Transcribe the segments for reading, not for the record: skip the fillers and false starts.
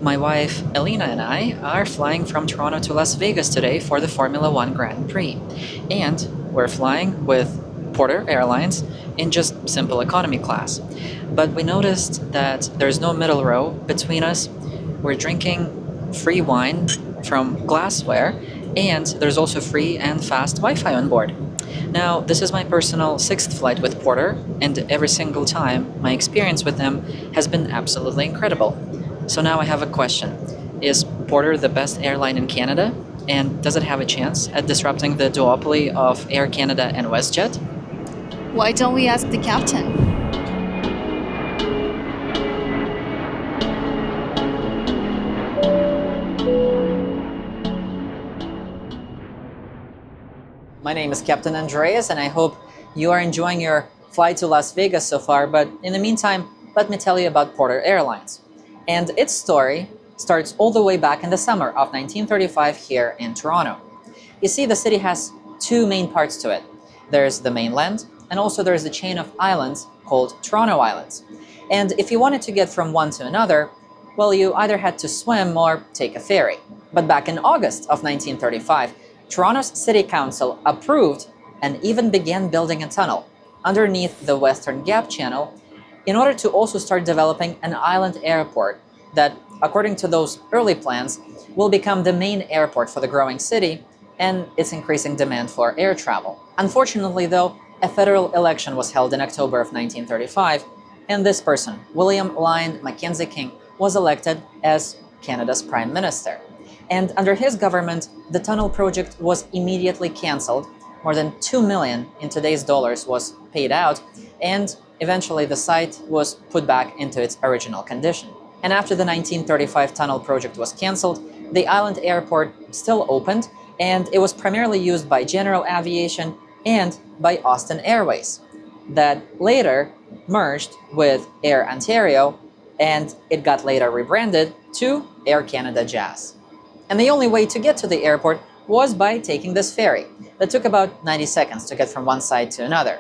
My wife Elena and I are flying from Toronto to Las Vegas today for the Formula One Grand Prix. And we're flying with Porter Airlines in just simple economy class. But we noticed that there's no middle row between us. We're drinking free wine from glassware, and there's also free and fast Wi-Fi on board. Now, this is my personal sixth flight with Porter, and every single time my experience with them has been absolutely incredible. So now I have a question. Is Porter the best airline in Canada? And does it have a chance at disrupting the duopoly of Air Canada and WestJet? Why don't we ask the captain? My name is Captain Andreas, and I hope you are enjoying your flight to Las Vegas so far. But in the meantime, let me tell you about Porter Airlines. And its story starts all the way back in the summer of 1935 here in Toronto. You see, the city has two main parts to it. There's the mainland, and also there's a chain of islands called Toronto Islands. And if you wanted to get from one to another, well, you either had to swim or take a ferry. But back in August of 1935, Toronto's City Council approved and even began building a tunnel underneath the Western Gap Channel in order to also start developing an island airport that, according to those early plans, will become the main airport for the growing city and its increasing demand for air travel. Unfortunately, though, a federal election was held in October of 1935, and this person, William Lyon Mackenzie King, was elected as Canada's Prime Minister. And under his government, the tunnel project was immediately cancelled. More than $2 million in today's dollars was paid out, and eventually the site was put back into its original condition. And after the 1935 tunnel project was cancelled, the island airport still opened, and it was primarily used by general aviation and by Austin Airways, that later merged with Air Ontario, and it got later rebranded to Air Canada Jazz. And the only way to get to the airport was by taking this ferry that took about 90 seconds to get from one side to another.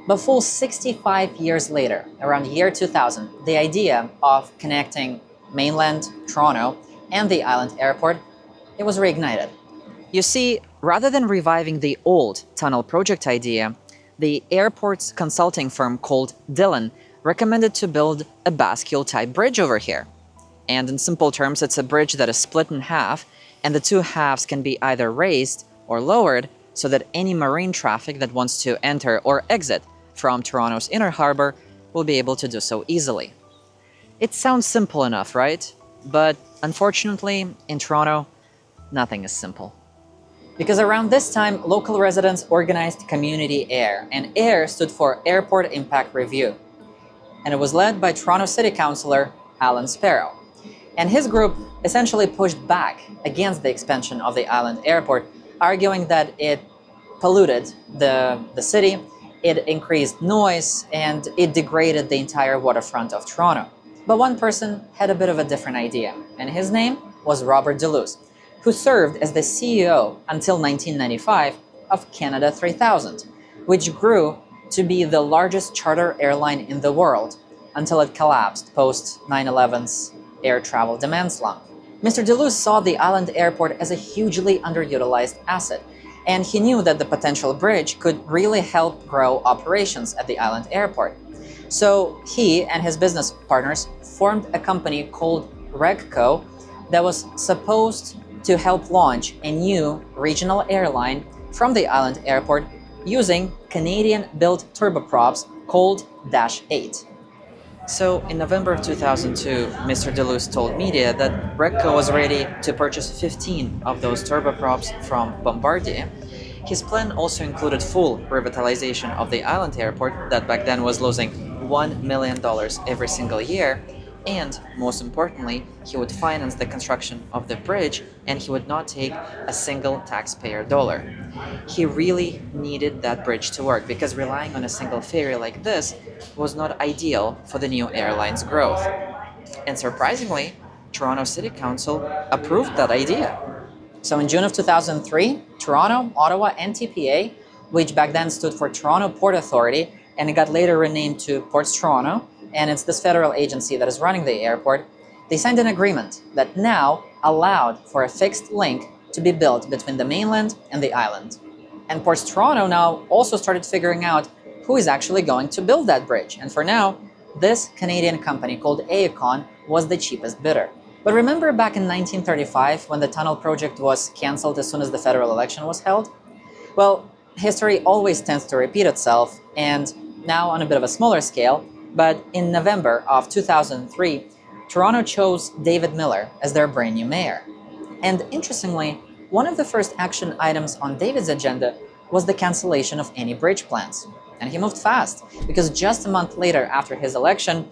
But full 65 years later, around the year 2000, the idea of connecting mainland Toronto and the island airport, it was reignited. You see, rather than reviving the old tunnel project idea, the airport's consulting firm called Dillon recommended to build a bascule-type bridge over here. And in simple terms, it's a bridge that is split in half, and the two halves can be either raised or lowered so that any marine traffic that wants to enter or exit from Toronto's inner harbor will be able to do so easily. It sounds simple enough, right? But unfortunately, in Toronto, nothing is simple. Because around this time, local residents organized Community AIR, and AIR stood for Airport Impact Review. And it was led by Toronto City Councillor Alan Sparrow. And his group essentially pushed back against the expansion of the island airport, arguing that it polluted the city, it increased noise, and it degraded the entire waterfront of Toronto. But one person had a bit of a different idea, and his name was Robert Deluce, who served as the CEO until 1995 of Canada 3000, which grew to be the largest charter airline in the world until it collapsed post 9/11's air travel demand slump. Mr. Deluce saw the island airport as a hugely underutilized asset, and he knew that the potential bridge could really help grow operations at the island airport. So he and his business partners formed a company called RegCo that was supposed to help launch a new regional airline from the island airport using Canadian-built turboprops called Dash 8. So in November of 2002, Mr. Deluce told media that RegCo was ready to purchase 15 of those turboprops from Bombardier. His plan also included full revitalization of the island airport that back then was losing $1 million every single year, and most importantly, he would finance the construction of the bridge and he would not take a single taxpayer dollar. He really needed that bridge to work because relying on a single ferry like this was not ideal for the new airline's growth. And surprisingly, Toronto City Council approved that idea. So in June of 2003, Toronto, Ottawa, and TPA, which back then stood for Toronto Port Authority, and it got later renamed to Ports Toronto, and it's this federal agency that is running the airport, they signed an agreement that now allowed for a fixed link to be built between the mainland and the island. And Ports Toronto now also started figuring out who is actually going to build that bridge. And for now, this Canadian company called Aecon was the cheapest bidder. But remember back in 1935 when the tunnel project was cancelled as soon as the federal election was held? Well, history always tends to repeat itself, and now on a bit of a smaller scale, but in November of 2003, Toronto chose David Miller as their brand new mayor. And interestingly, one of the first action items on David's agenda was the cancellation of any bridge plans. And he moved fast, because just a month later after his election,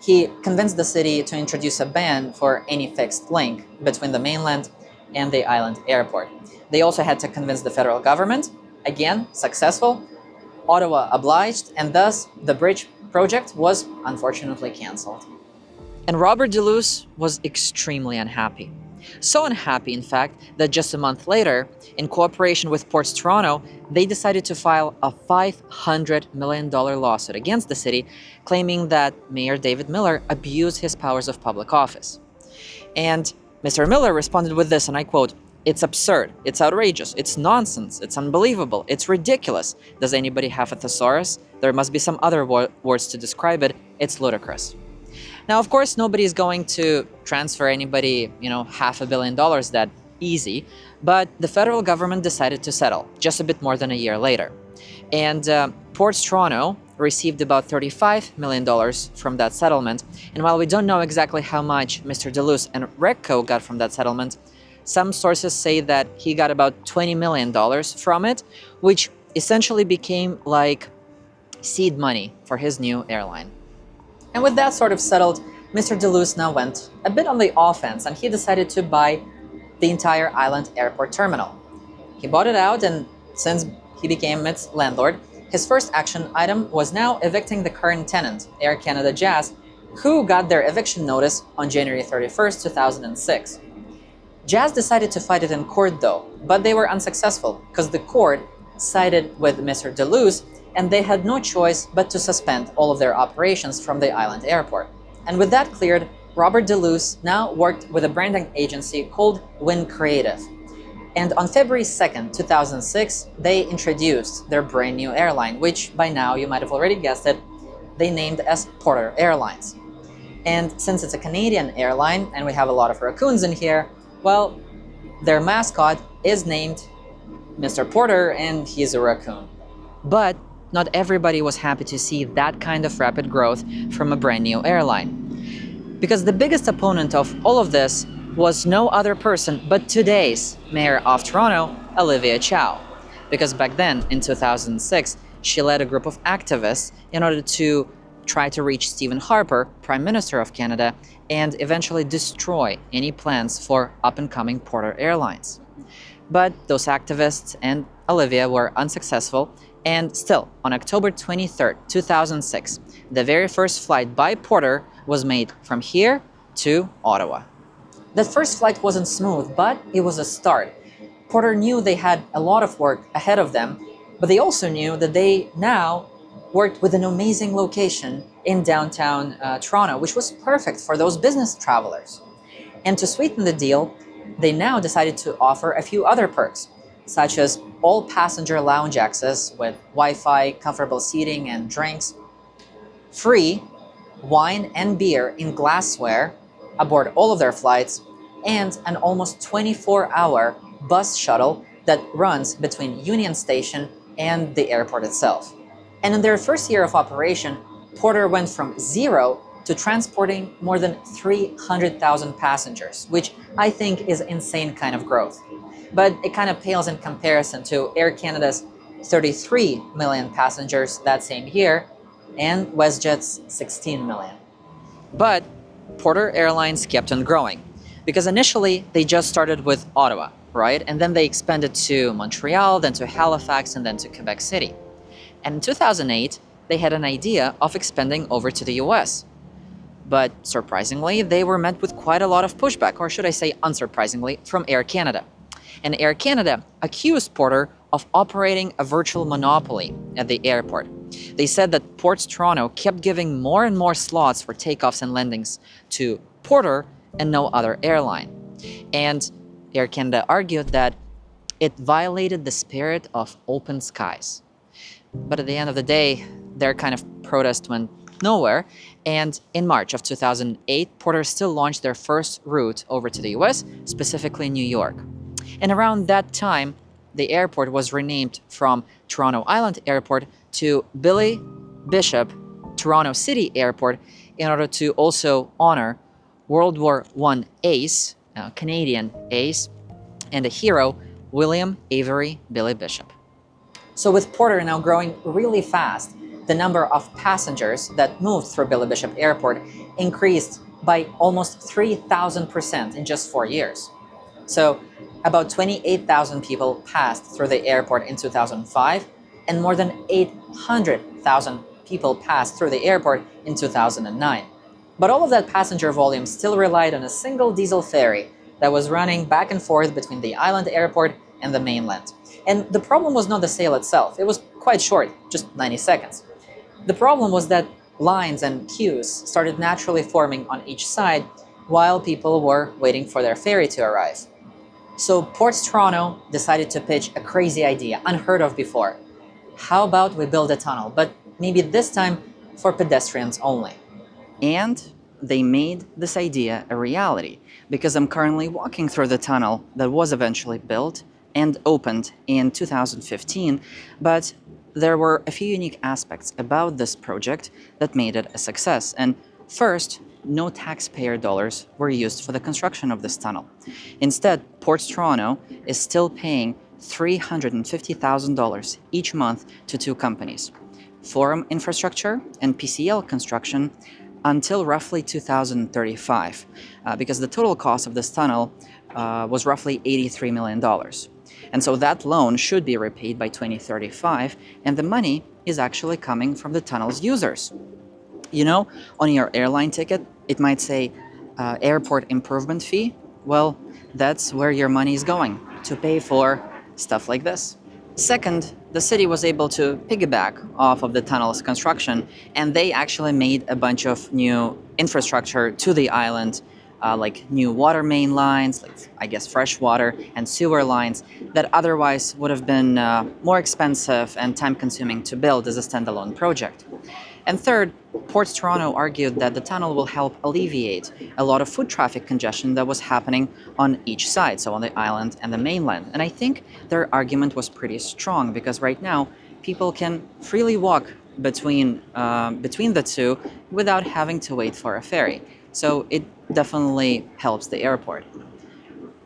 he convinced the city to introduce a ban for any fixed link between the mainland and the island airport. They also had to convince the federal government, again, successful. Ottawa obliged, and thus the bridge project was unfortunately cancelled. And Robert Deluce was extremely unhappy. So unhappy, in fact, that just a month later, in cooperation with Ports Toronto, they decided to file a $500 million lawsuit against the city, claiming that Mayor David Miller abused his powers of public office. And Mr. Miller responded with this, and I quote, "It's absurd, it's outrageous, it's nonsense, it's unbelievable, it's ridiculous. Does anybody have a thesaurus? There must be some other words to describe it. It's ludicrous." Now, of course, nobody is going to transfer anybody, $500 million that easy, but the federal government decided to settle just a bit more than a year later. And Ports Toronto received about $35 million from that settlement. And while we don't know exactly how much Mr. Deluce and Recco got from that settlement, some sources say that he got about $20 million from it, which essentially became like seed money for his new airline. And with that sort of settled, Mr. Deluce now went a bit on the offense, and he decided to buy the entire island airport terminal. He bought it out, and since he became its landlord, his first action item was now evicting the current tenant, Air Canada Jazz, who got their eviction notice on January 31st, 2006. Jazz decided to fight it in court though, but they were unsuccessful because the court sided with Mr. Deluce, and they had no choice but to suspend all of their operations from the island airport. And with that cleared, Robert Deluce now worked with a branding agency called Win Creative. And on February 2nd, 2006, they introduced their brand new airline, which by now you might have already guessed it, they named as Porter Airlines. And since it's a Canadian airline and we have a lot of raccoons in here, well, their mascot is named Mr. Porter, and he's a raccoon. But not everybody was happy to see that kind of rapid growth from a brand new airline. Because the biggest opponent of all of this was no other person but today's Mayor of Toronto, Olivia Chow. Because back then, in 2006, she led a group of activists in order to try to reach Stephen Harper, Prime Minister of Canada, and eventually destroy any plans for up-and-coming Porter Airlines. But those activists and Olivia were unsuccessful, and still, on October 23rd, 2006, the very first flight by Porter was made from here to Ottawa. That first flight wasn't smooth, but it was a start. Porter knew they had a lot of work ahead of them, but they also knew that they now worked with an amazing location in downtown Toronto, which was perfect for those business travelers. And to sweeten the deal, they now decided to offer a few other perks, such as all passenger lounge access with Wi-Fi, comfortable seating and drinks, free wine and beer in glassware aboard all of their flights, and an almost 24-hour bus shuttle that runs between Union Station and the airport itself. And in their first year of operation, Porter went from zero to transporting more than 300,000 passengers, which I think is insane kind of growth. But it kind of pales in comparison to Air Canada's 33 million passengers that same year and WestJet's 16 million. But Porter Airlines kept on growing because initially they just started with Ottawa, right? And then they expanded to Montreal, then to Halifax, and then to Quebec City. And in 2008, they had an idea of expanding over to the US. But surprisingly, they were met with quite a lot of pushback, or should I say unsurprisingly, from Air Canada. And Air Canada accused Porter of operating a virtual monopoly at the airport. They said that Ports Toronto kept giving more and more slots for takeoffs and landings to Porter and no other airline. And Air Canada argued that it violated the spirit of open skies. But at the end of the day, their kind of protest went nowhere, and in March of 2008, Porter still launched their first route over to the US, specifically New York. And around that time, the airport was renamed from Toronto Island Airport to Billy Bishop Toronto City Airport in order to also honor World War I ace, Canadian ace, and a hero, William Avery Billy Bishop. So with Porter now growing really fast, the number of passengers that moved through Billy Bishop Airport increased by almost 3,000% in just 4 years. So about 28,000 people passed through the airport in 2005, and more than 800,000 people passed through the airport in 2009. But all of that passenger volume still relied on a single diesel ferry that was running back and forth between the island airport and the mainland. And the problem was not the sail itself. It was quite short, just 90 seconds. The problem was that lines and queues started naturally forming on each side while people were waiting for their ferry to arrive. So Ports Toronto decided to pitch a crazy idea, unheard of before. How about we build a tunnel, but maybe this time for pedestrians only? And they made this idea a reality, because I'm currently walking through the tunnel that was eventually built and opened in 2015, but there were a few unique aspects about this project that made it a success. And first, no taxpayer dollars were used for the construction of this tunnel. Instead, Ports Toronto is still paying $350,000 each month to two companies, Forum Infrastructure and PCL Construction, until roughly 2035, because the total cost of this tunnel was roughly $83 million. And so that loan should be repaid by 2035, and the money is actually coming from the tunnel's users. You know, on your airline ticket, it might say airport improvement fee. Well, that's where your money is going, to pay for stuff like this. Second, the city was able to piggyback off of the tunnel's construction, and they actually made a bunch of new infrastructure to the island, like new water main lines, like I guess fresh water and sewer lines that otherwise would have been more expensive and time-consuming to build as a standalone project. And third, Ports Toronto argued that the tunnel will help alleviate a lot of foot traffic congestion that was happening on each side, so on the island and the mainland. And I think their argument was pretty strong, because right now people can freely walk between the two without having to wait for a ferry. So it definitely helps the airport.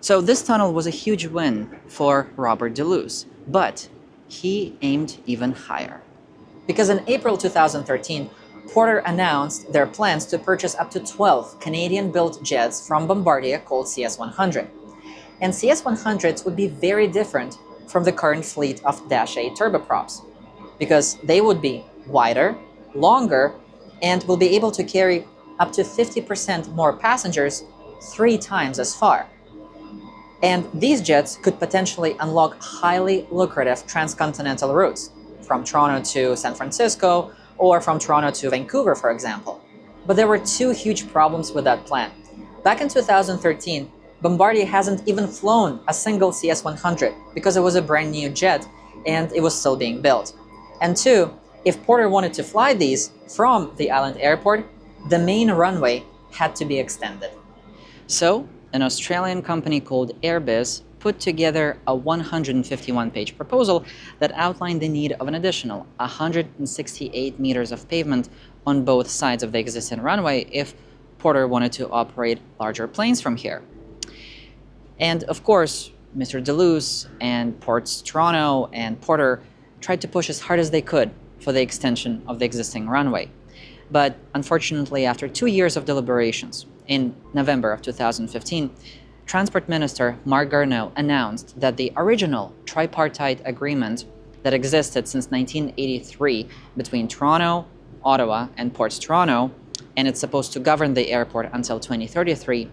So this tunnel was a huge win for Robert Deluce, but he aimed even higher. Because in April 2013, Porter announced their plans to purchase up to 12 Canadian-built jets from Bombardier called CS100. And CS100s would be very different from the current fleet of Dash 8 turboprops, because they would be wider, longer, and will be able to carry up to 50% more passengers 3 times as far. And these jets could potentially unlock highly lucrative transcontinental routes, from Toronto to San Francisco, or from Toronto to Vancouver, for example. But there were 2 huge problems with that plan. Back in 2013, Bombardier hasn't even flown a single CS100 because it was a brand new jet and it was still being built. And 2, if Porter wanted to fly these from the island airport, the main runway had to be extended. So, an Australian company called Airbus put together a 151-page proposal that outlined the need of an additional 168 meters of pavement on both sides of the existing runway if Porter wanted to operate larger planes from here. And of course, Mr. Deluce and Ports Toronto and Porter tried to push as hard as they could for the extension of the existing runway. But unfortunately, after 2 years of deliberations, in November of 2015, Transport Minister Marc Garneau announced that the original tripartite agreement that existed since 1983 between Toronto, Ottawa, and Ports Toronto, and it's supposed to govern the airport until 2033,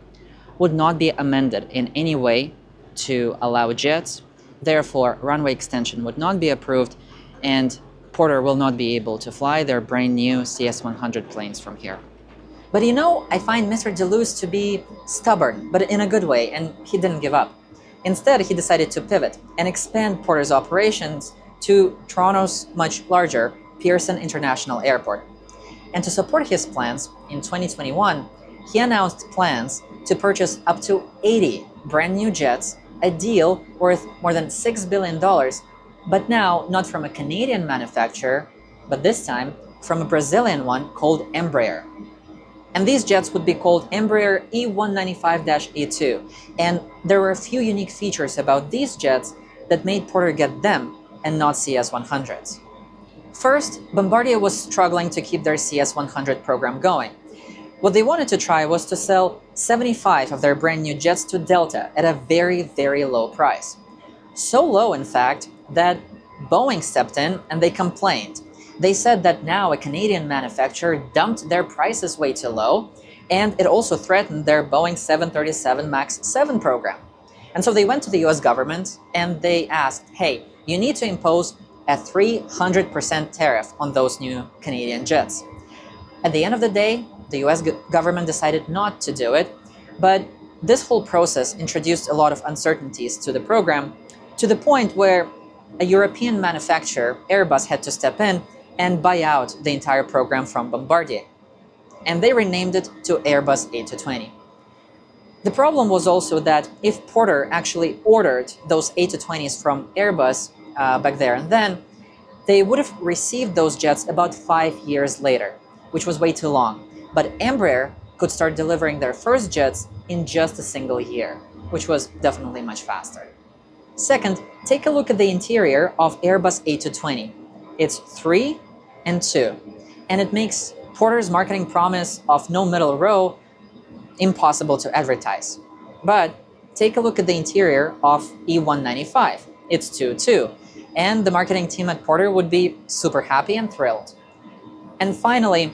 would not be amended in any way to allow jets. Therefore, runway extension would not be approved, and Porter will not be able to fly their brand new CS100 planes from here. But I find Mr. Deluce to be stubborn, but in a good way, and he didn't give up. Instead, he decided to pivot and expand Porter's operations to Toronto's much larger Pearson International Airport. And to support his plans, in 2021, he announced plans to purchase up to 80 brand new jets, a deal worth more than $6 billion, but now not from a Canadian manufacturer, but this time from a Brazilian one called Embraer. And these jets would be called Embraer E195-E2. And there were a few unique features about these jets that made Porter get them and not CS100s. First, Bombardier was struggling to keep their CS100 program going. What they wanted to try was to sell 75 of their brand new jets to Delta at a very, very low price. So low, in fact, that Boeing stepped in and they complained. They said that now a Canadian manufacturer dumped their prices way too low, and it also threatened their Boeing 737 MAX 7 program. And so they went to the US government and they asked, hey, you need to impose a 300% tariff on those new Canadian jets. At the end of the day, the US government decided not to do it, but this whole process introduced a lot of uncertainties to the program, to the point where a European manufacturer, Airbus, had to step in and buy out the entire program from Bombardier. And they renamed it to Airbus A220. The problem was also that if Porter actually ordered those A220s from Airbus back there and then, they would have received those jets about 5 years later, which was way too long. But Embraer could start delivering their first jets in just a single year, which was definitely much faster. Second, take a look at the interior of Airbus A220. It's 3 and 2, and it makes Porter's marketing promise of no middle row impossible to advertise. But take a look at the interior of E195. It's 2-2, and the marketing team at Porter would be super happy and thrilled. And finally,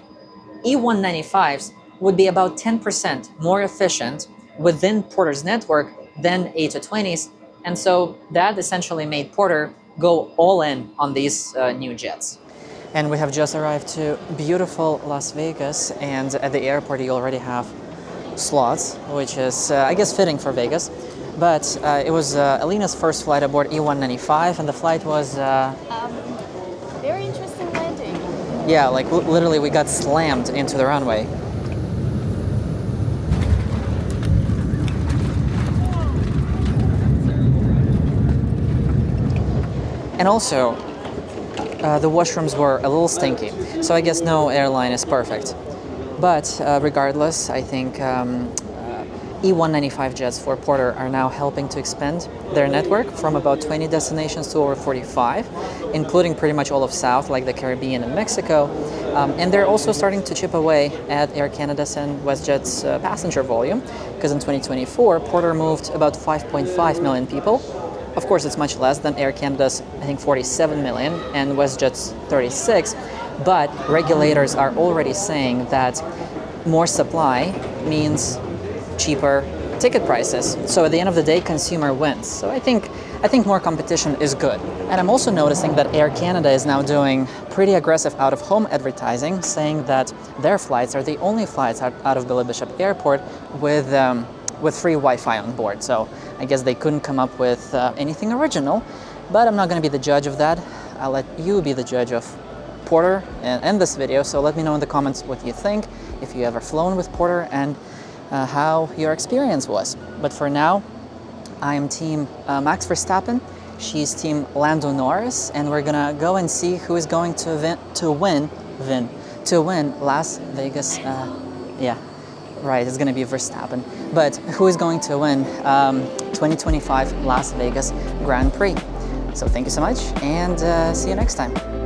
E195s would be about 10% more efficient within Porter's network than A220s, and so that essentially made Porter go all in on these new jets. And we have just arrived to beautiful Las Vegas, and at the airport you already have slots, which is, I guess, fitting for Vegas. But it was Alina's first flight aboard E195, and the flight was... Very interesting landing. Yeah, like literally we got slammed into the runway. And also, the washrooms were a little stinky, so I guess no airline is perfect. But regardless, I think E195 jets for Porter are now helping to expand their network from about 20 destinations to over 45, including pretty much all of South, like the Caribbean and Mexico. And they're also starting to chip away at Air Canada's and WestJet's passenger volume, because in 2024, Porter moved about 5.5 million people. Of course, it's much less than Air Canada's, I think, 47 million and WestJet's 36, but regulators are already saying that more supply means cheaper ticket prices. So at the end of the day, consumer wins. So I think more competition is good. And I'm also noticing that Air Canada is now doing pretty aggressive out-of-home advertising, saying that their flights are the only flights out of Billy Bishop Airport with free Wi-Fi on board. So I guess they couldn't come up with anything original, but I'm not going to be the judge of that. I'll let you be the judge of Porter and this video. So let me know in the comments what you think, if you ever flown with Porter, and how your experience was. But for now, I am team Max Verstappen, she's team Lando Norris, and we're gonna go and see who is going to win Las Vegas. Yeah, right, it's gonna be Verstappen. But who is going to win 2025 Las Vegas Grand Prix? So thank you so much, and see you next time.